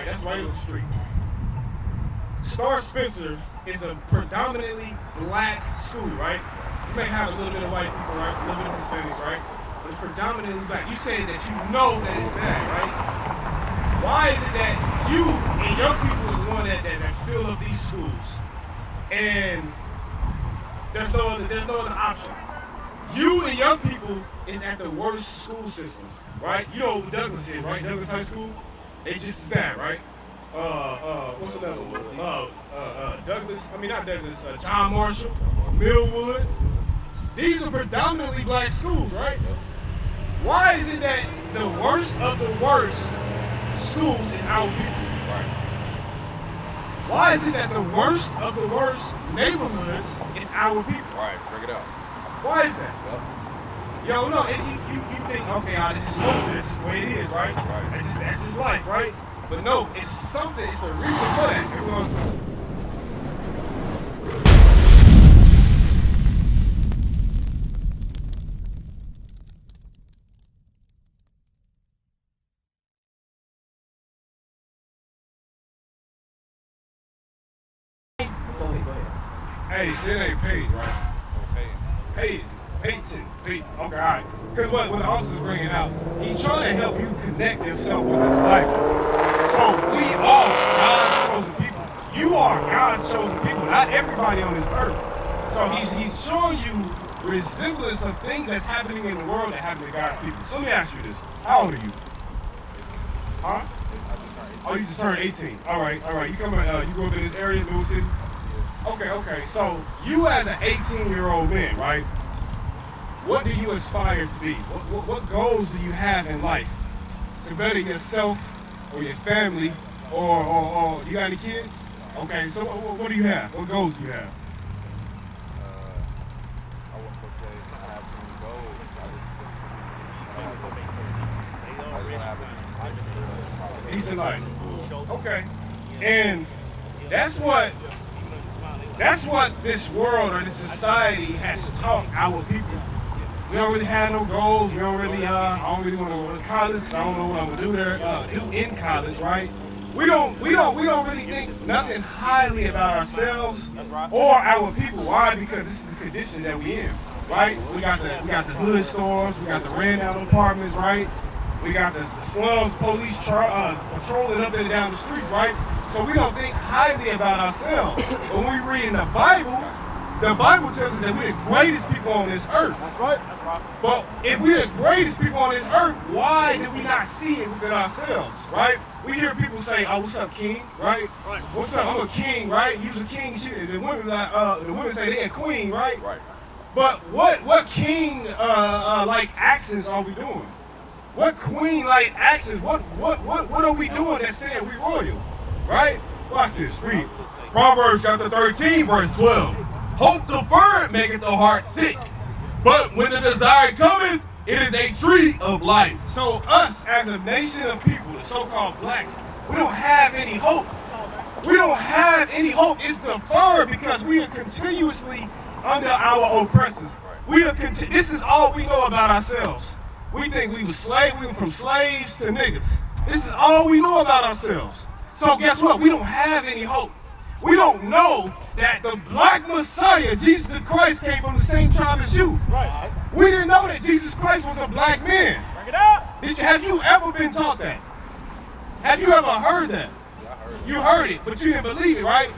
right? That's right on the street. Star Spencer is a predominantly black school, right? You may have a little bit of white people, right? A little bit of Hispanics, right? But it's predominantly black. You say that you know that it's bad, right? Why is it that you and young people is the one that fill up these schools? And there's no other option. You and young people is at the worst school systems, right? You know what Douglas is, right? Douglas High School? It's just as bad, right? What's another one? John Marshall, Millwood. These are predominantly black schools, right? Why is it that the worst of the worst schools is our people? Right. Why is it that the worst of the worst neighborhoods is our people? Right, bring it up. Why is that? Yep. Yo, no, you think, okay, this is culture, that's just the way it is, right? Right. That's just life, right? But no, it's something, it's a reason for that. Hey, shit ain't paid, right? Paid. Okay, all right. Because what the officer's bringing out, he's trying to help you connect yourself with this Bible. So we are God's chosen people. You are God's chosen people, not everybody on this earth. So he's showing you resemblance of things that's happening in the world that happen to God's people. So let me ask you this. How old are you? Huh? Oh, you just turned 18. All right. You grew up in this area, New City? Okay. So you as an 18-year-old man, right? What do you aspire to be? What goals do you have in life? To better yourself or your family or you got any kids? Okay, so what do you have? What goals do you have? I wouldn't say I have too many goals. I just Decent life. Okay. And that's what this world or this society has taught our people. We don't really have no goals. We don't really, I don't really want to go to college. I don't know what I'm gonna do there, do in college, right? We don't really think nothing highly about ourselves or our people. Why? Because this is the condition that we in, right? We got the hood stores, we got the ran out apartments, right? We got the slums police patrolling up and down the streets, right? So we don't think highly about ourselves. When we read in the Bible tells us that we're the greatest people on this earth. That's right. But if we're the greatest people on this earth, why do we not see it within ourselves, right? We hear people say, "Oh, what's up, king?" Right? What's up? I'm a king, right? You's a king. Shit. The women say they a queen, right? Right. But what king like actions are we doing? What queen like actions? What are we doing that saying we royal, right? Watch this. Read Proverbs chapter 13, verse 12. Hope deferred maketh the heart sick, but when the desire cometh, it is a tree of life. So us as a nation of people, the so-called blacks, we don't have any hope. We don't have any hope. It's deferred because we are continuously under our oppressors. This is all we know about ourselves. We think we were from slaves to niggas. This is all we know about ourselves. So guess what? We don't have any hope. We don't know that the black Messiah, Jesus Christ, came from the same tribe as you. Right. We didn't know that Jesus Christ was a black man. Bring it out. Have you ever been taught that? Have you ever heard that? Yeah, I heard it. You heard it, but you didn't believe it, right?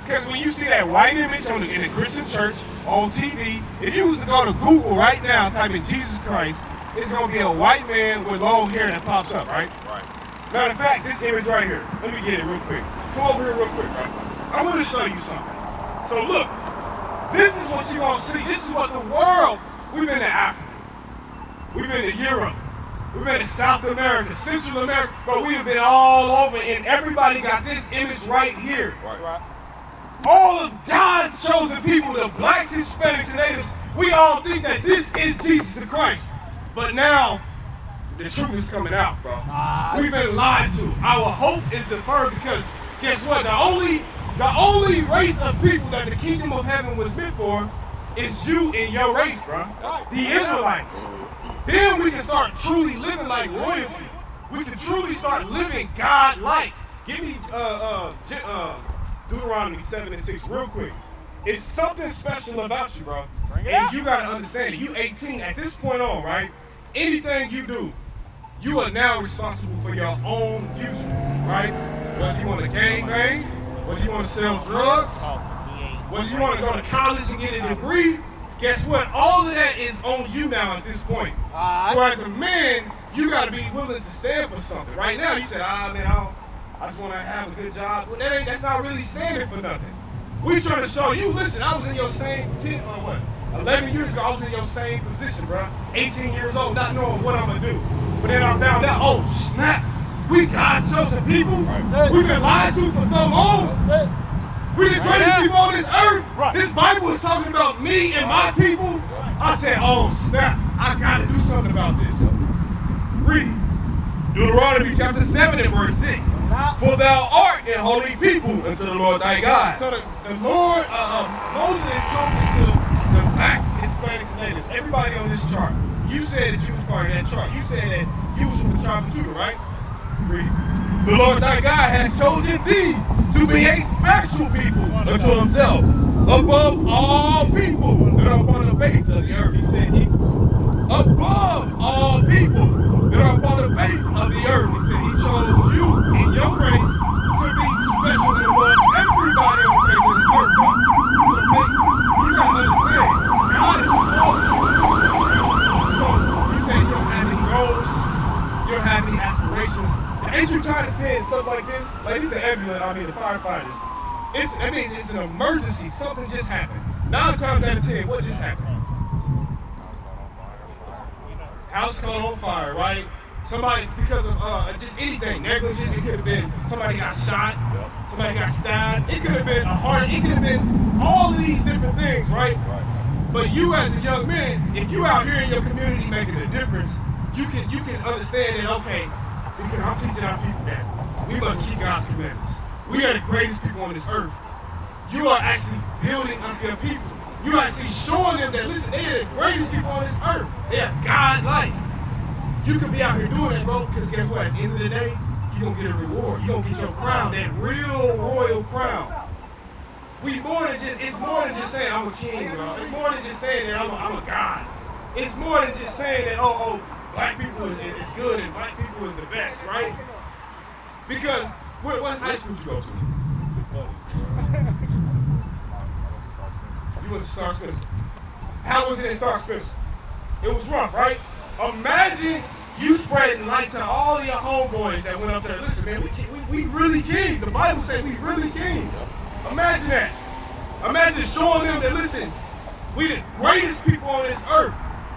Because when you see that white image in a Christian church, on TV, if you was to go to Google right now, type in Jesus Christ, it's going to be a white man with long hair that pops up, right? Right. Matter of fact, this image right here, let me get it real quick. Come over here real quick, right? I want to show you something. So look, this is what you're going to see. This is what the world, we've been to Africa, we've been to Europe, we've been to South America, Central America, but we've been all over, and everybody got this image right here. Right. All of God's chosen people, the blacks, Hispanics, and natives, we all think that this is Jesus the Christ. But now, the truth is coming out, bro. We've been lied to. Our hope is deferred because, guess what? The only race of people that the kingdom of heaven was meant for is you and your race, bro. The Israelites. Then we can start truly living like royalty. We can truly start living God-like. Give me Deuteronomy 7:6 real quick. It's something special about you, bro. And you gotta understand it. You 18 at this point on, right? Anything you do, you are now responsible for your own future, right? Whether you want to gang bang, whether you want to sell drugs, whether you want to go to college and get a degree, guess what? All of that is on you now at this point. So as a man, you got to be willing to stand for something. Right now, you said, man, I just want to have a good job. Well, that's not really standing for nothing. We trying to show you, listen, I was in your same 11 years ago, I was in your same position, bro. 18 years old, not knowing what I'm going to do. But then I found out, oh, snap. We God's chosen people. We've been lied to for so long. We the greatest people on this earth. This Bible is talking about me and my people. I said, oh, snap. I got to do something about this. Read. Deuteronomy chapter 7 and verse 6. For thou art an holy people unto the Lord thy God. So the Lord, Moses is talking to the blacks, Hispanics, and natives. Everybody on this chart. You said that you was part of that chart. You said that you was from the tribe of Judah, right? Read. The Lord thy God has chosen thee to be a special people unto himself, above all people that are upon the face of the earth. He said equals. Above all people that are upon the face of the earth. He said he chose you and your race to be special and above everybody on the face of this earth, bro. So you gotta understand, God is called. So you say you don't have any goals, you don't have any aspirations. Ain't you tired of saying stuff like this? Like, this is the ambulance, the firefighters. That means it's an emergency. Something just happened. 9 times out of 10, what just happened? House caught on fire, right? Somebody, because of just anything, negligence, it could have been somebody got shot, somebody got stabbed, it could have been a heart, it could have been all of these different things, right? But you as a young man, if you out here in your community making a difference, you can understand that, okay, because I'm teaching our people that we must keep God's commandments. We are the greatest people on this earth. You are actually building up your people. You are actually showing them that, listen, they are the greatest people on this earth. They are God-like. You could be out here doing that, bro, because guess what? At the end of the day, you're going to get a reward. You're going to get your crown, that real royal crown. It's more than just saying I'm a king, bro. It's more than just saying that I'm a God. It's more than just saying that, black people is good and black people is the best, right? Because what high school did you go to? You went to Star Spencer. How was it in Star Spencer? It was rough, right? Imagine you spreading light to all of your homeboys that went up there. Listen, man, we really kings. The Bible says we really kings. Imagine that. Imagine showing them that, listen, we the greatest people on this earth.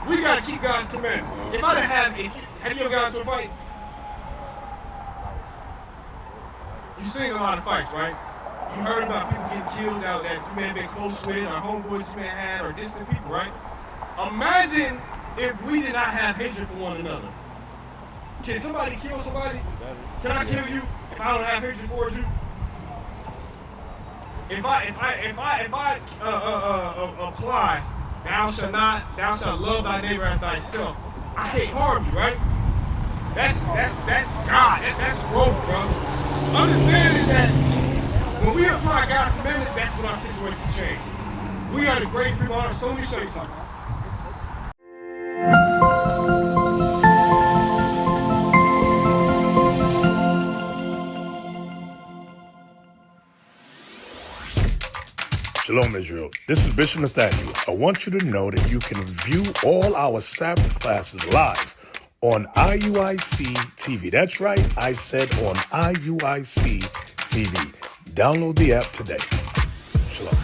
We gotta keep God's commandments. Have you ever got into a fight? You've seen a lot of fights, right? You heard about people getting killed out that you may have been close with, or homeboys you may have had, or distant people, right? Imagine if we did not have hatred for one another. Can somebody kill somebody? Can I kill you if I don't have hatred towards you? If I apply, thou shalt love thy neighbor as thyself, I can't harm you, right? That's God. That's growth, bro. Understanding that when we apply God's commandments, that's when our situation changes. We are the great people on earth. So let me show you something. Shalom, Israel. This is Bishop Nathaniel. I want you to know that you can view all our Sabbath classes live on IUIC TV. That's right, I said on IUIC TV. Download the app today. Shalom.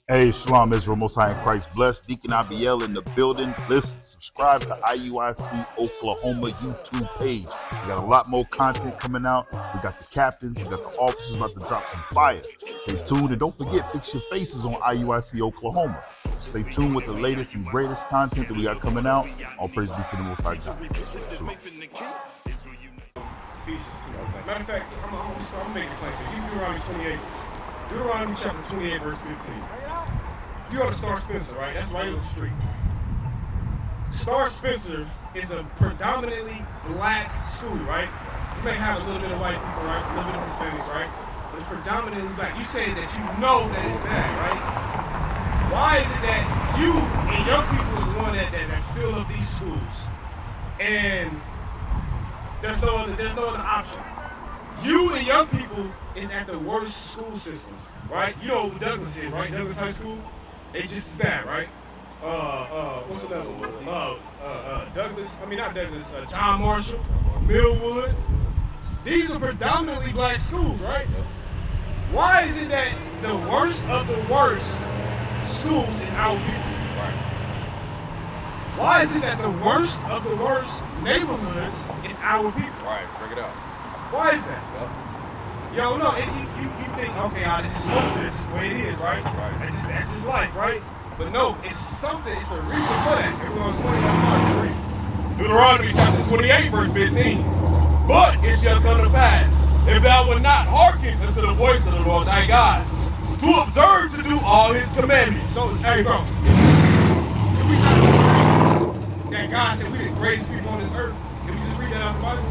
Hey, Shalom Israel, Most High in Christ blessed. Deacon Abiel in the building. Listen, subscribe to IUIC Oklahoma YouTube page. We got a lot more content coming out. We got the captains, we got the officers about to drop some fire. Stay tuned and don't forget, fix your faces on IUIC Oklahoma. Stay tuned with the latest and greatest content that we got coming out. All praise be to the Most High God. Shalom. Matter of fact, I'm making a claim here. You Deuteronomy 28. Deuteronomy chapter 28, verse 15. You go to Star Spencer, right? That's right up the street. Star Spencer is a predominantly black school, right? You may have a little bit of white people, right? A little bit of Hispanics, right? But it's predominantly black. You say that you know that it's bad, right? Why is it that you and your people is the one that fill up these schools? And there's no other option. You and your people is at the worst school systems, right? You know who Douglas is, right? Douglas High School? It's just as bad, right? What's another one? John Marshall, Millwood. These are predominantly black schools, right? Why is it that the worst of the worst schools is our people? Right. Why is it that the worst of the worst neighborhoods is our people? Right. Bring it up. Why is that? Yep. Yo, no, you think, okay, this is culture, it's just the way it is, right? Right. That's just life, right? But no, it's something, it's a reason for that. Everyone's 21 Deuteronomy chapter 28, verse 15. But it shall come to pass, if thou wilt not hearken unto the voice of the Lord thy God, to observe to do all his commandments. So, hey, bro, can we not that God said we the greatest people on this earth? Can we just read that out of the Bible?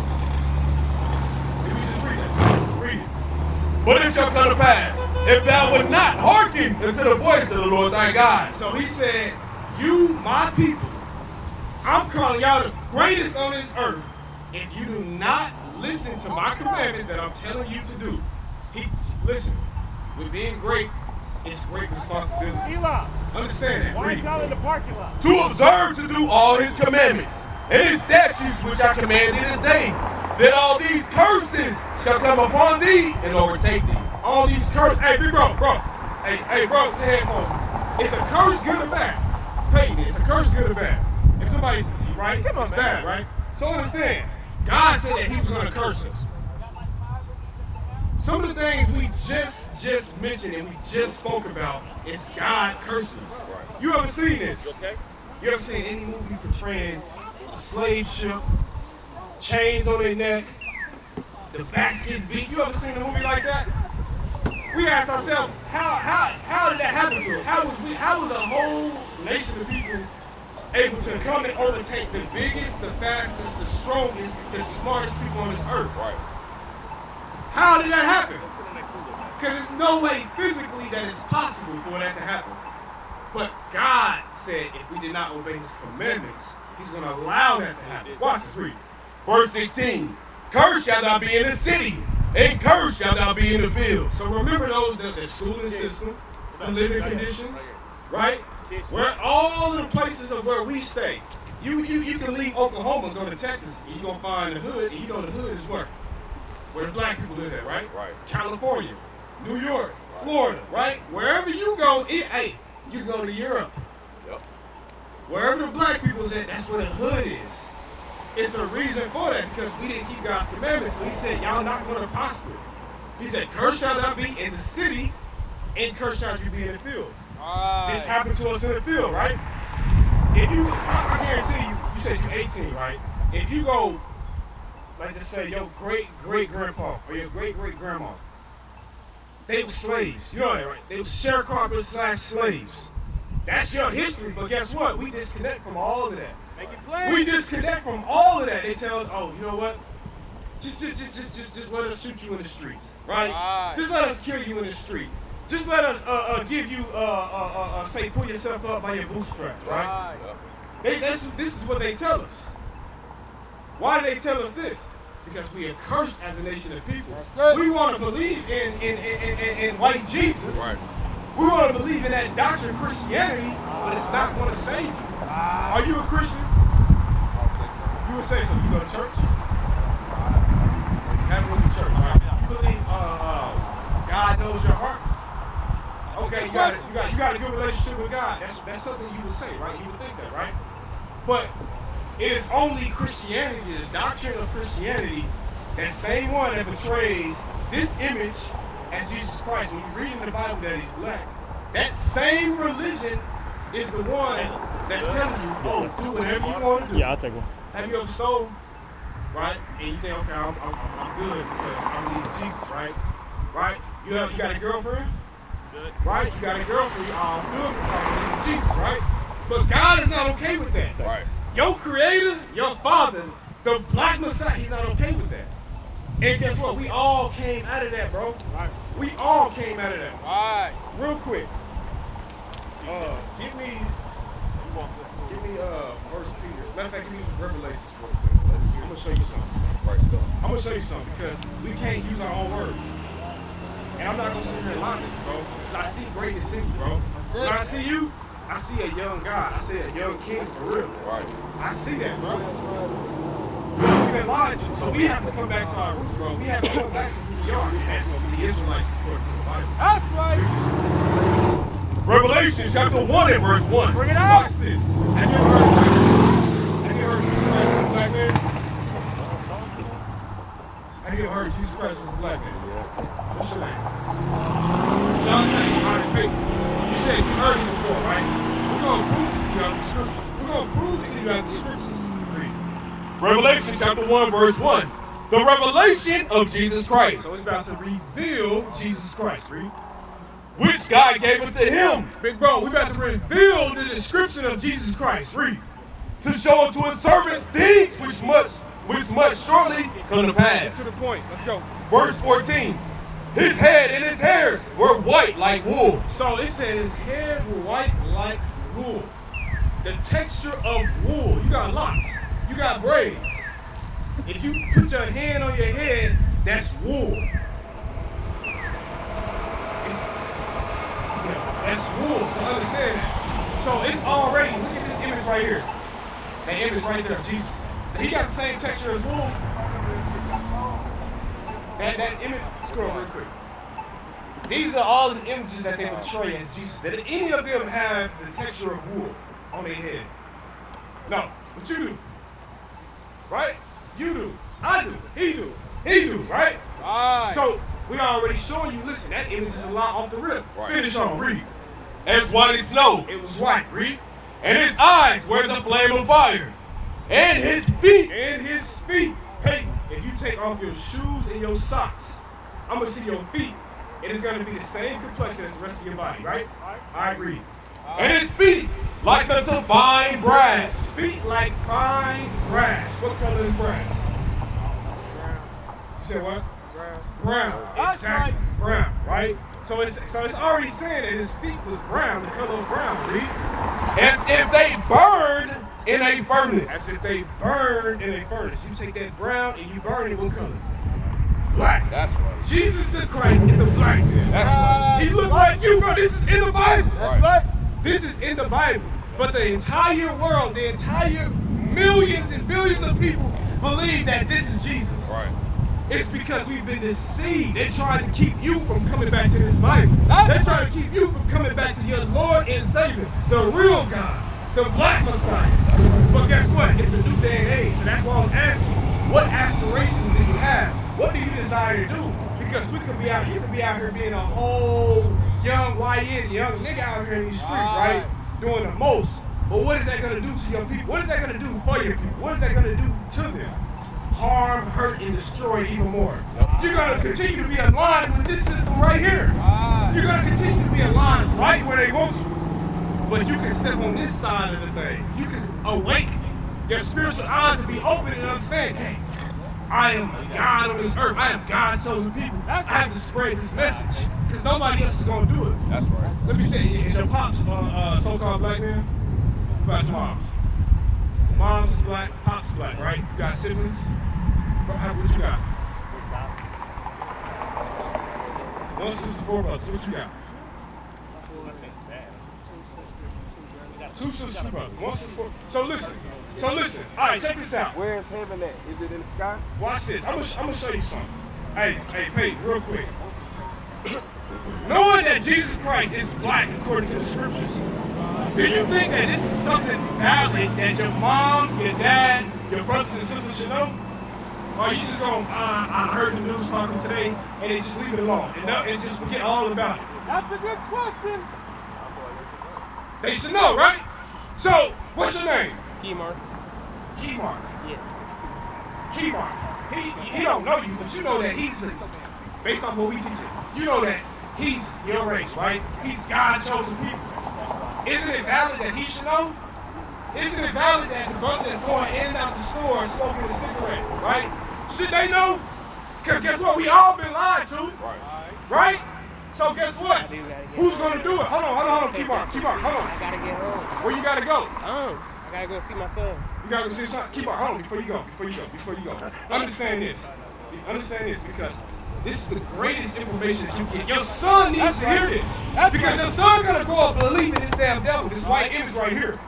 Can we just read that? Read it. But it shall come to pass, if thou wilt not hearken unto the voice of the Lord thy God. So he said, you, my people, I'm calling y'all the greatest on this earth. If you do not listen to my commandments that I'm telling you to do, listen, with being great, it's great responsibility. Eli, Understand that. why are you calling the parking lot? To observe to do all his commandments and his statutes which I command thee this day, that all these curses shall come upon thee and overtake thee. All these curses. Hey, big bro. Hey, bro, the headphones. It's a curse, good or bad? Peyton, it's a curse, good or bad? If somebody's right, Come on, it's man. bad, right? So understand, God said that he was going to curse us. Some of the things we just mentioned and we just spoke about is God cursing us. Right. You ever seen this? You okay? You ever seen any movie portraying a slave ship, chains on their neck, the backs get beat? You ever seen a movie like that? We ask ourselves, how did that happen to us? How was a whole nation of people able to come and overtake the biggest, the fastest, the strongest, the smartest people on this earth? Right. How did that happen? Because there's no way physically that it's possible for that to happen. But God said if we did not obey his commandments, he's going to allow that to happen. Watch this, read. Verse 16. Cursed shalt thou be in the city, and cursed shalt thou be in the field. So remember those, the schooling system, the living conditions, right? Where all the places of where we stay. You can leave Oklahoma and go to Texas, and you're going to find the hood, and you know the hood is where the black people live at, right? Right. California, New York, Florida, right? Wherever you go, hey, you go to Europe. Yep. Wherever the black people's at, that's where the hood is. It's a reason for that, because we didn't keep God's commandments. So he said, y'all not going to prosper. He said, cursed shall thou be in the city, and cursed shall you be in the field. This happened to us in the field, right? If you, I guarantee you said you're 18, right? If you go, let's just say your great-great-grandpa or your great-great-grandma, they were slaves. You know that, right? They were sharecroppers / slaves. That's your history, but guess what? We disconnect from all of that. Make it plain. We disconnect from all of that. They tell us, oh, you know what? Just let us shoot you in the streets, right? Right. Just let us kill you in the street. Just let us give you say pull yourself up by your bootstraps, right? Yep. This is what they tell us. Why do they tell us this? Because we are cursed as a nation of people. We want to believe in white Jesus. Right. We want to believe in that doctrine of Christianity, but it's not going to save you. Are you a Christian? You would say so. You go to church? Haven't went to church, right? You believe God knows your heart? Okay, you got a good relationship with God. That's something you would say, right? You would think that, right? But it is only Christianity, the doctrine of Christianity, that same one that betrays this image as Jesus Christ. When you read in the Bible that he's black, that same religion is the one that's telling you, oh, do whatever you want to do. Yeah, I'll take one. Have you ever sold, right? And you think, okay, I'm good because I'm leading Jesus, right? Right? You got a girlfriend? Good. Right? You got a girlfriend, I'm good because I'm leading Jesus, right? But God is not okay with that. Right. Your creator, your father, the black Messiah, he's not okay with that. And guess what? We all came out of that, bro. Right. We all came out of that. Right. Real quick. Give me First Peter. Matter of fact, give me Revelations real quick. I'm gonna show you something. Right. I'm gonna show you something because we can't use our own words. And I'm not gonna sit here and lie to you, bro. Because I see greatness in you, bro. When I see you, I see a young God. I see a young king for real. Right. I see that, bro. We've been lied to, so we have to come back to our roots, bro. We have to come back to who we are. That's the Israelites according to the Bible. That's right. Revelation chapter 1 and verse 1. Bring it out. Watch this. Have you ever heard Jesus Christ was a black man? Have you ever heard Jesus Christ was a black man? What's your name? John said, all right, Peyton. You said you heard him before, right? We're going to prove it to you out of the scriptures. We're going to prove it to you out of the scriptures. Read. Revelation chapter 1, verse 1. The revelation of Jesus Christ, So it's about to reveal Jesus Christ. Read. which God gave unto him Big bro, we about to reveal the description of Jesus Christ. Read. to show unto his servants things which must shortly come to pass. To the point. Let's go. Verse 14. His head and his hairs were white like wool. So it said his hair were white like wool. The texture of wool. You got locks. You got braids. If you put your hand on your head, that's wool. That's wool. So understand that. So it's already, look at this image right here. That image right there of Jesus. He got the same texture as wool. That image, scroll real quick. These are all the images that they portray as Jesus. Did any of them have the texture of wool on their head? No, but you do. Right? You do. I do. He do. He do, right? Right. So we already showing you, listen, that image is a lot off the rip. Right. Finish on, read. As white as snow. It was white, read. And his eyes were as a flame of fire. And his feet. And his feet. Hey, if you take off your shoes and your socks, I'm going to see your feet. And it's going to be the same complexion as the rest of your body, right? I agree. And his feet like unto fine brass. Feet like fine brass. What color is brass? You said what? Brown. That's Exactly. right. Brown, right? So it's already saying that his feet was brown, the color of brown, read. As if they burned in a furnace. As if they burned in a furnace. You take that brown and you burn it, what color? Black. That's right. Jesus the Christ is a black man. That's right. He looked like you, bro. This is in the Bible. That's right. This is in the Bible. But the entire world, the entire millions and billions of people believe that this is Jesus. Right. It's because we've been deceived. They're trying to keep you from coming back to this Bible. They're trying to keep you from coming back to your Lord and Savior, the real God, the black Messiah. But guess what? It's a new day and age. So that's why I was asking you, what aspirations do you have? What do you desire to do? Because we could be out, you could be out here being a whole young YN, young nigga out here in these streets, right? Doing the most. But what is that going to do to your people? What is that going to do for your people? What is that going to do to them? Harm, hurt, and destroy even more. You're going to continue to be aligned with this system right here. You're going to continue to be aligned right where they want you. But you can step on this side of the thing. You can awaken. Your spiritual eyes will be open and understand, hey, I am a God on this earth. I am God's chosen people. I have to spread this message because nobody else is going to do it. That's right. Let me say, is your pops so-called black man? What about your moms? Mom's is black, pops is black, right? You got siblings? What you got? One sister, 4 brothers. What you got? Two sisters, 2 brothers. One sister, 4. So listen. All right, check this out. Where is heaven at? Is it in the sky? Watch this. I'm gonna show you something. Hey, Peyton, real quick. Knowing that Jesus Christ is black according to the scriptures, do you think that this is something valid that your mom, your dad, your brothers and sisters should know? Or are you just gonna, I heard the news talking today, and they just leave it alone and just forget all about it? That's a good question. They should know, right? So, what's your name? Keymark. Keymark. Yeah. Keymark. He don't know you, but you know that he's, based off what we teach him, you know that he's your race, right? He's God's chosen people. Isn't it valid that he should know? Isn't it valid that the brother that's going in and out the store smoking a cigarette, right? Should they know? Because guess what? We all been lied to. Right? So guess what? Who's going to do it? Hold on. Keep on. Hold on. I gotta get home. Where you got to go? I gotta go see my son. You got to go see your son. Keep on. Hold on. Before you go. Understand this. Because this is the greatest information that you get. Your son needs to hear this. Because your son going to go up believing this damn devil, this white image right here.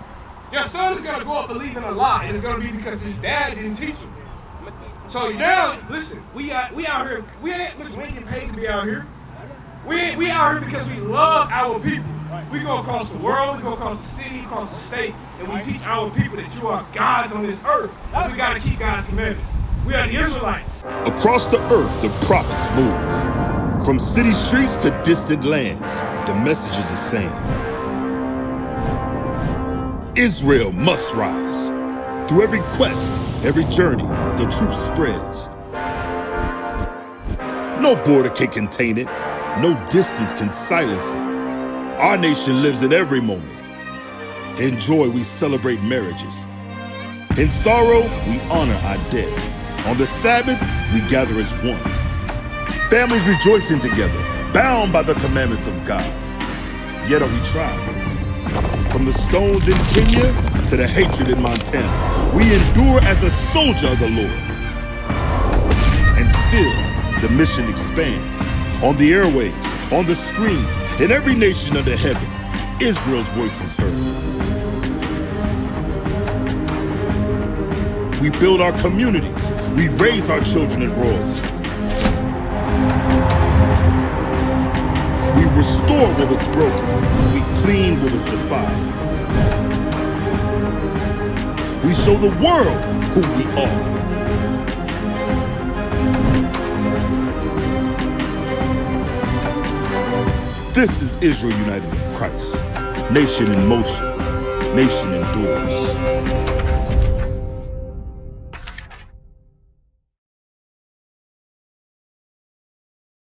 Your son is going to go up believing a lie. And it's going to be because his dad didn't teach him. So now, listen, we out here. We ain't getting paid to be out here. We out here because we love our people. We go across the world, we go across the city, across the state, and we teach our people that you are gods on this earth. And we got to keep God's commandments. We are the Israelites. Across the earth, the prophets move. From city streets to distant lands, the message is the same. Israel must rise. Through every quest, every journey, the truth spreads. No border can contain it. No distance can silence it. Our nation lives in every moment. In joy, we celebrate marriages. In sorrow, we honor our dead. On the Sabbath, we gather as one. Families rejoicing together, bound by the commandments of God. Yet are we tried. From the stones in Kenya to the hatred in Montana, we endure as a soldier of the Lord. And still, the mission expands. On the airwaves, on the screens, in every nation under heaven, Israel's voice is heard. We build our communities. We raise our children in royalty. We restore what was broken. We clean what was defiled. We show the world who we are. This is Israel united in Christ. Nation in motion. Nation endures.